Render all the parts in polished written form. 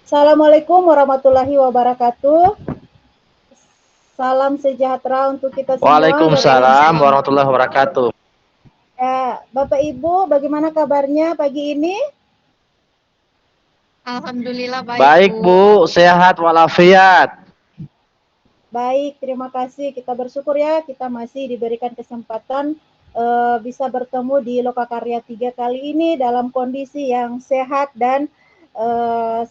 Assalamualaikum warahmatullahi wabarakatuh. Salam sejahtera untuk kita semua, Bapak Ibu. Waalaikumsalam warahmatullahi wabarakatuh. Ya, Bapak Ibu, bagaimana kabarnya pagi ini? Alhamdulillah Baik Bu, sehat walafiat. Baik, terima kasih. Kita bersyukur ya, kita masih diberikan kesempatan bisa bertemu di Lokakarya 3 kali ini dalam kondisi yang sehat dan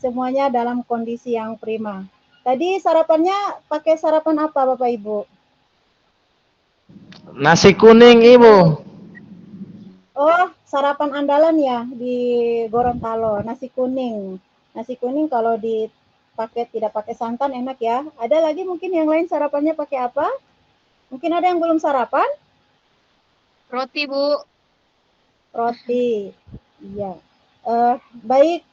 semuanya dalam kondisi yang prima. Tadi sarapannya pakai sarapan apa Bapak Ibu? Nasi kuning Ibu. Oh, sarapan andalan ya di Gorontalo, nasi kuning. Nasi kuning kalau dipakai tidak pakai santan enak ya. Ada lagi mungkin yang lain sarapannya pakai apa? Mungkin ada yang belum sarapan? Roti, Bu. Roti. Iya. Baik,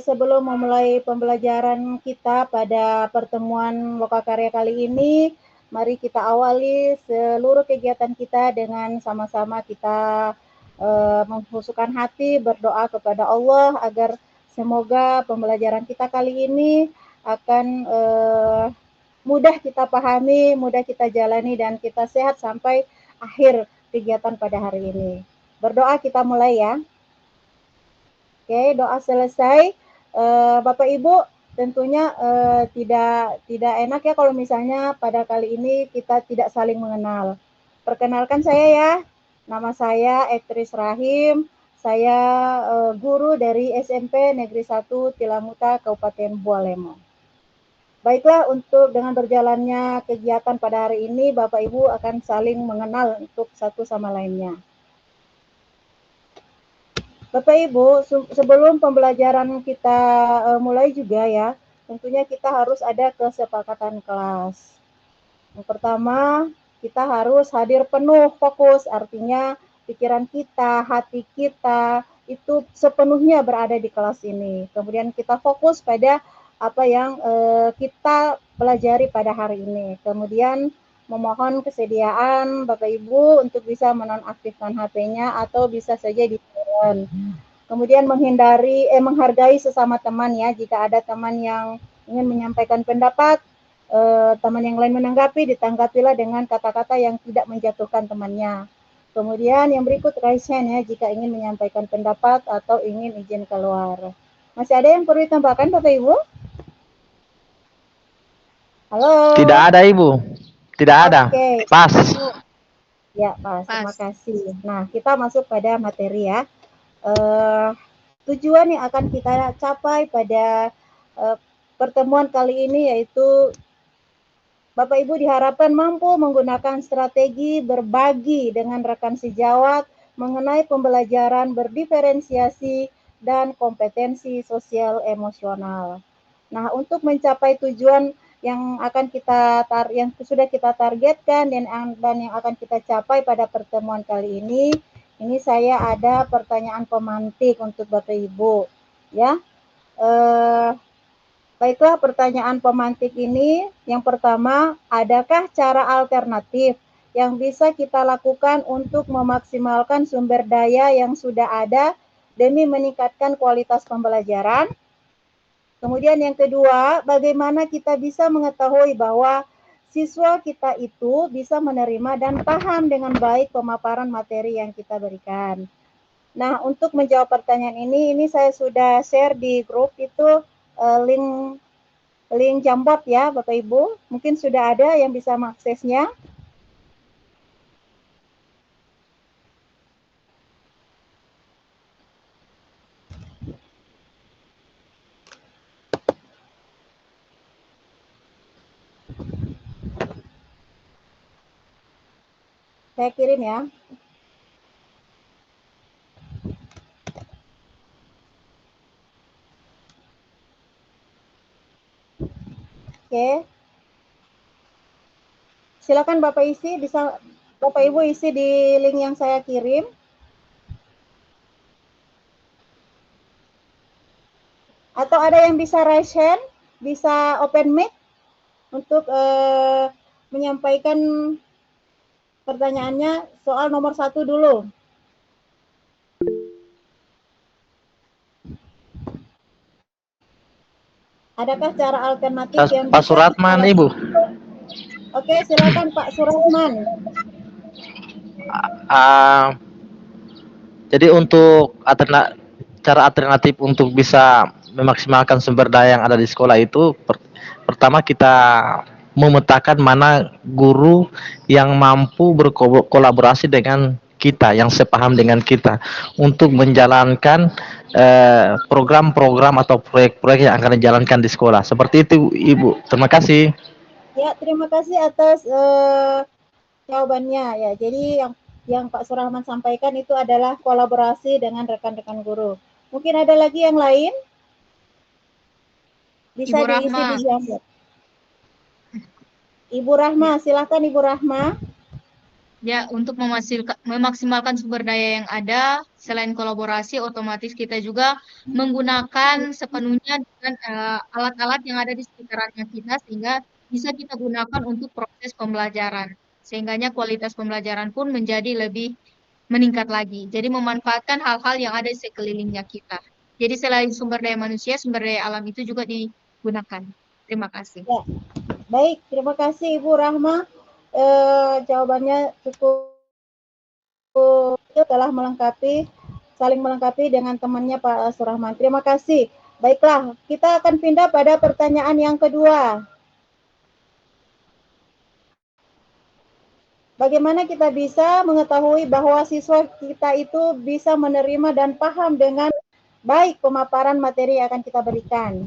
sebelum memulai pembelajaran kita pada pertemuan Lokakarya kali ini, mari kita awali seluruh kegiatan kita dengan sama-sama kita mengkhusyukkan hati, berdoa kepada Allah agar semoga pembelajaran kita kali ini akan mudah kita pahami, mudah kita jalani, dan kita sehat sampai akhir kegiatan pada hari ini. Berdoa kita mulai ya. Oke, doa selesai. Bapak Ibu, tentunya tidak enak ya kalau misalnya pada kali ini kita tidak saling mengenal. Perkenalkan saya ya, nama saya Ektris Rahim. Saya guru dari SMP Negeri 1 Tilamuta, Kabupaten Bualemo. Baiklah, untuk dengan berjalannya kegiatan pada hari ini, Bapak Ibu akan saling mengenal untuk satu sama lainnya. Bapak Ibu, sebelum pembelajaran kita mulai juga ya, tentunya kita harus ada kesepakatan kelas. Yang pertama, kita harus hadir penuh fokus, artinya pikiran kita, hati kita itu sepenuhnya berada di kelas ini. Kemudian kita fokus pada apa yang kita pelajari pada hari ini. Kemudian memohon kesediaan Bapak Ibu untuk bisa menonaktifkan HP-nya atau bisa saja di-silent. Kemudian menghargai sesama teman ya. Jika ada teman yang ingin menyampaikan pendapat, teman yang lain menanggapi, ditanggapilah dengan kata-kata yang tidak menjatuhkan temannya. Kemudian yang berikut raise hand ya jika ingin menyampaikan pendapat atau ingin izin keluar. Masih ada yang perlu ditambahkan Bapak Ibu? Halo. Tidak ada Ibu. Tidak ada. Oke. Pas. Ya, Pak. Terima kasih. Nah, kita masuk pada materi ya. Tujuan yang akan kita capai pada pertemuan kali ini yaitu Bapak Ibu diharapkan mampu menggunakan strategi berbagi dengan rekan sejawat mengenai pembelajaran berdiferensiasi dan kompetensi sosial emosional. Nah, untuk mencapai tujuan yang sudah kita targetkan dan yang akan kita capai pada pertemuan kali ini saya ada pertanyaan pemantik untuk Bapak Ibu, ya. Baiklah, pertanyaan pemantik ini yang pertama, adakah cara alternatif yang bisa kita lakukan untuk memaksimalkan sumber daya yang sudah ada demi meningkatkan kualitas pembelajaran? Kemudian yang kedua, bagaimana kita bisa mengetahui bahwa siswa kita itu bisa menerima dan paham dengan baik pemaparan materi yang kita berikan. Nah, untuk menjawab pertanyaan ini saya sudah share di grup itu link Jamboard ya Bapak Ibu. Mungkin sudah ada yang bisa mengaksesnya. Saya kirim ya. Oke. Silakan Bapak Bapak Ibu isi di link yang saya kirim. Atau ada yang bisa raise hand, bisa open mic untuk menyampaikan pertanyaannya soal nomor 1 dulu. Adakah cara alternatif yang Pak bisa kita Suratman, Ibu. lakukan? Oke, silakan Pak Surahman. Ah, jadi untuk cara alternatif untuk bisa memaksimalkan sumber daya yang ada di sekolah itu, pertama kita memetakan mana guru yang mampu berkolaborasi dengan kita, yang sepaham dengan kita untuk menjalankan program-program atau proyek-proyek yang akan dijalankan di sekolah. Seperti itu, Ibu. Terima kasih. Ya, terima kasih atas jawabannya ya. Jadi yang Pak Surahman sampaikan itu adalah kolaborasi dengan rekan-rekan guru. Mungkin ada lagi yang lain? Bisa Ibu diisi Rahma. di jamur. Ibu Rahma, Ya, silakan Ibu Rahma. ya, untuk memaksimalkan sumber daya yang ada, selain kolaborasi, otomatis kita juga menggunakan sepenuhnya dengan alat-alat yang ada di sekitarnya kita, sehingga bisa kita gunakan untuk proses pembelajaran. Sehingganya kualitas pembelajaran pun menjadi lebih meningkat lagi. Jadi memanfaatkan hal-hal yang ada di sekelilingnya kita. Jadi selain sumber daya manusia, sumber daya alam itu juga digunakan. Terima kasih. Ya, baik, terima kasih Ibu Rahma. Jawabannya cukup telah saling melengkapi dengan temannya Pak Surahman. Terima kasih. Baiklah, kita akan pindah pada pertanyaan yang kedua. Bagaimana kita bisa mengetahui bahwa siswa kita itu bisa menerima dan paham dengan baik pemaparan materi yang akan kita berikan?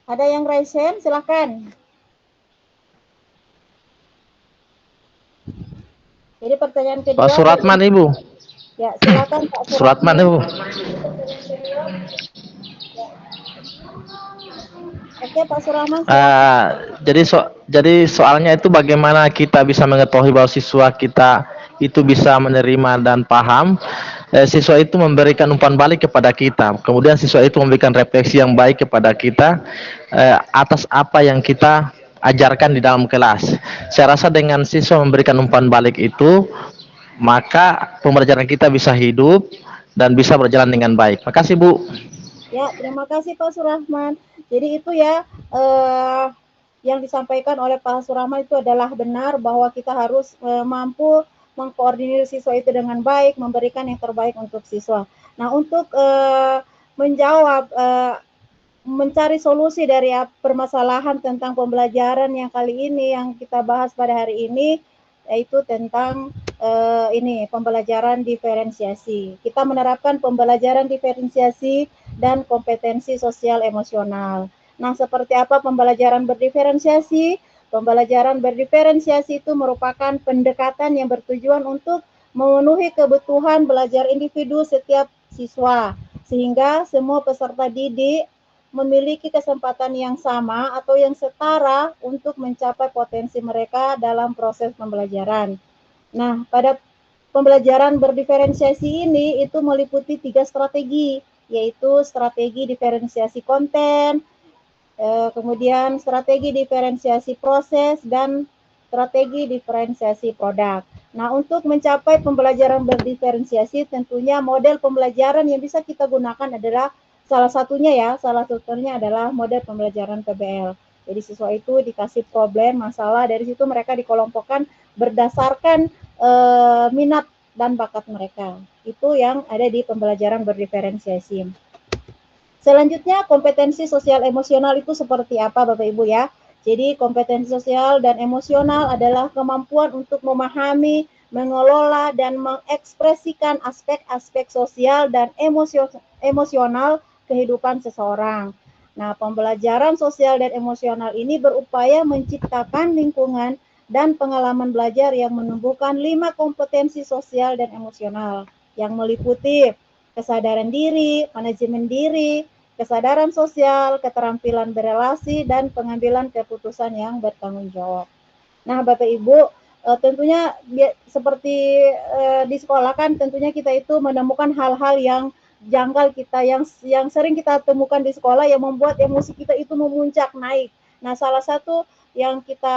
Ada yang raise hand? Silakan. Jadi pertanyaan Pak kedua, Suratman, Ibu. ya silakan Pak Suratman, Surahman. Ibu. Oke Pak Surahman, silakan. Jadi soalnya itu bagaimana kita bisa mengetahui bahwa siswa kita itu bisa menerima dan paham. Siswa itu memberikan umpan balik kepada kita. Kemudian siswa itu memberikan refleksi yang baik kepada kita atas apa yang kita ajarkan di dalam kelas. Saya rasa dengan siswa memberikan umpan balik itu, maka pembelajaran kita bisa hidup dan bisa berjalan dengan baik. Makasih, Bu. Ya, terima kasih Pak Surahman. Jadi itu ya, yang disampaikan oleh Pak Surahman itu adalah benar bahwa kita harus mampu mengkoordinir siswa itu dengan baik, memberikan yang terbaik untuk siswa. Nah, untuk menjawab, mencari solusi dari permasalahan tentang pembelajaran yang kali ini yang kita bahas pada hari ini, yaitu tentang ini pembelajaran diferensiasi. Kita menerapkan pembelajaran diferensiasi dan kompetensi sosial emosional. Nah, seperti apa pembelajaran berdiferensiasi? Pembelajaran berdiferensiasi itu merupakan pendekatan yang bertujuan untuk memenuhi kebutuhan belajar individu setiap siswa, sehingga semua peserta didik memiliki kesempatan yang sama atau yang setara untuk mencapai potensi mereka dalam proses pembelajaran. Nah, pada pembelajaran berdiferensiasi ini itu meliputi 3 strategi, yaitu strategi diferensiasi konten, kemudian strategi diferensiasi proses, dan strategi diferensiasi produk. Nah, untuk mencapai pembelajaran berdiferensiasi, tentunya model pembelajaran yang bisa kita gunakan adalah salah satunya adalah model pembelajaran PBL. Jadi siswa itu dikasih problem, masalah, dari situ mereka dikelompokkan berdasarkan minat dan bakat mereka. Itu yang ada di pembelajaran berdiferensiasi. Selanjutnya, kompetensi sosial emosional itu seperti apa Bapak Ibu ya? Jadi kompetensi sosial dan emosional adalah kemampuan untuk memahami, mengelola, dan mengekspresikan aspek-aspek sosial dan emosional kehidupan seseorang. Nah, pembelajaran sosial dan emosional ini berupaya menciptakan lingkungan dan pengalaman belajar yang menumbuhkan 5 kompetensi sosial dan emosional yang meliputi kesadaran diri, manajemen diri, kesadaran sosial, keterampilan berelasi, dan pengambilan keputusan yang bertanggung jawab. Nah, Bapak Ibu, tentunya seperti di sekolah kan tentunya kita itu menemukan hal-hal yang janggal kita, yang sering kita temukan di sekolah yang membuat emosi kita itu memuncak naik. Nah, salah satu yang kita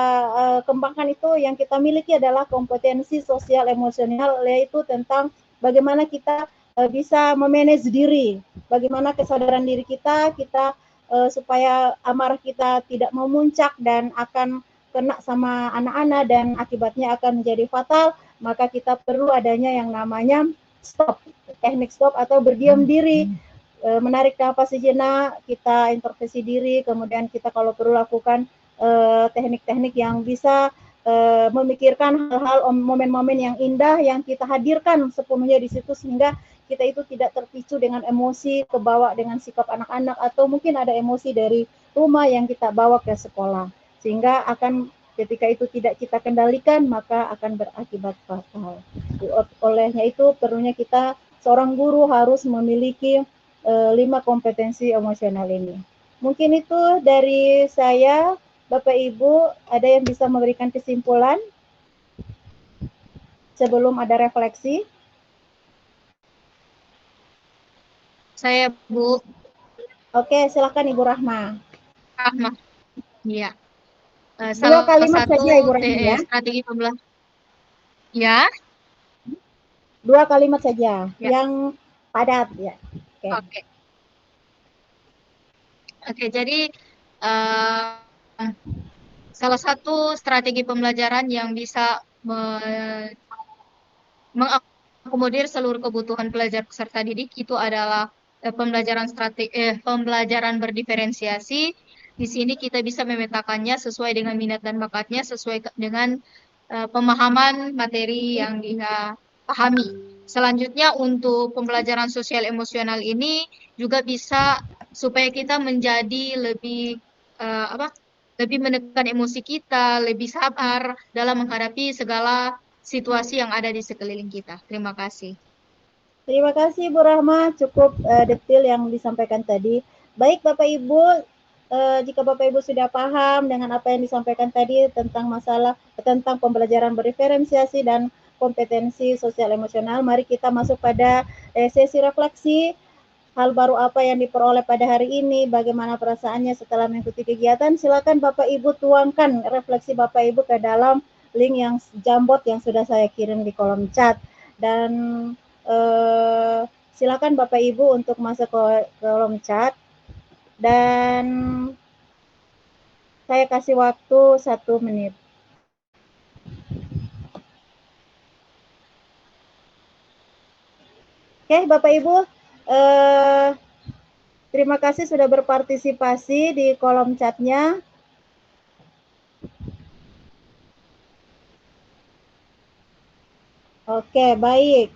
kembangkan itu, yang kita miliki adalah kompetensi sosial emosional, yaitu tentang bagaimana kita bisa memanage diri, bagaimana kesadaran diri kita supaya amarah kita tidak memuncak dan akan kena sama anak-anak dan akibatnya akan menjadi fatal, maka kita perlu adanya yang namanya stop, teknik stop atau berdiam diri, menarik nafas sejenak, kita introspeksi diri, kemudian kita kalau perlu lakukan teknik-teknik yang bisa memikirkan hal-hal momen-momen yang indah yang kita hadirkan sepenuhnya di situ sehingga kita itu tidak terpicu dengan emosi, kebawa dengan sikap anak-anak atau mungkin ada emosi dari rumah yang kita bawa ke sekolah sehingga akan ketika itu tidak kita kendalikan maka akan berakibat fatal. Olehnya itu perlunya kita seorang guru harus memiliki 5 kompetensi emosional ini. Mungkin itu dari saya. Bapak Ibu, ada yang bisa memberikan kesimpulan sebelum ada refleksi? Saya Bu Oke, silakan Ibu Rahma. Rahma. Iya. 2 Salah kalimat satu saja Ibu Rahma ya. strategi pembelajaran. Ya. 2 kalimat saja, Ya. yang padat ya. Oke. Oke, jadi salah satu strategi pembelajaran yang bisa mengakomodir seluruh kebutuhan pelajar peserta didik itu adalah pembelajaran berdiferensiasi. Di sini kita bisa memetakannya sesuai dengan minat dan bakatnya, sesuai dengan pemahaman materi yang dia pahami. Selanjutnya untuk pembelajaran sosial emosional ini juga bisa supaya kita menjadi lebih lebih menekan emosi kita, lebih sabar dalam menghadapi segala situasi yang ada di sekeliling kita. Terima kasih. Terima kasih Bu Rahma, cukup detail yang disampaikan tadi. Baik Bapak Ibu, jika Bapak Ibu sudah paham dengan apa yang disampaikan tadi tentang pembelajaran berdiferensiasi dan kompetensi sosial emosional, mari kita masuk pada sesi refleksi. Hal baru apa yang diperoleh pada hari ini, bagaimana perasaannya setelah mengikuti kegiatan, silakan Bapak Ibu tuangkan refleksi Bapak Ibu ke dalam link yang Jamboard yang sudah saya kirim di kolom chat. Dan silakan Bapak Ibu untuk masuk ke kolom chat dan saya kasih waktu 1 menit. Oke, Bapak Ibu, terima kasih sudah berpartisipasi di kolom chatnya. Oke, baik.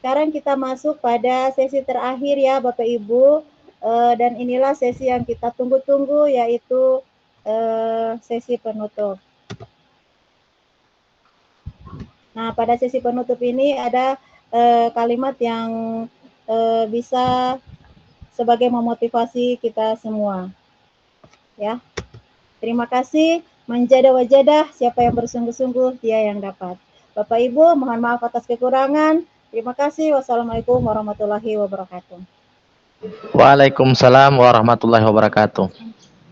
Sekarang kita masuk pada sesi terakhir ya Bapak Ibu, dan inilah sesi yang kita tunggu-tunggu yaitu sesi penutup. Nah, pada sesi penutup ini ada kalimat yang bisa sebagai memotivasi kita semua. Ya. Terima kasih. Menjadah wajadah, siapa yang bersungguh-sungguh dia yang dapat. Bapak Ibu, mohon maaf atas kekurangan. Terima kasih. Wassalamualaikum warahmatullahi wabarakatuh. Waalaikumsalam warahmatullahi wabarakatuh.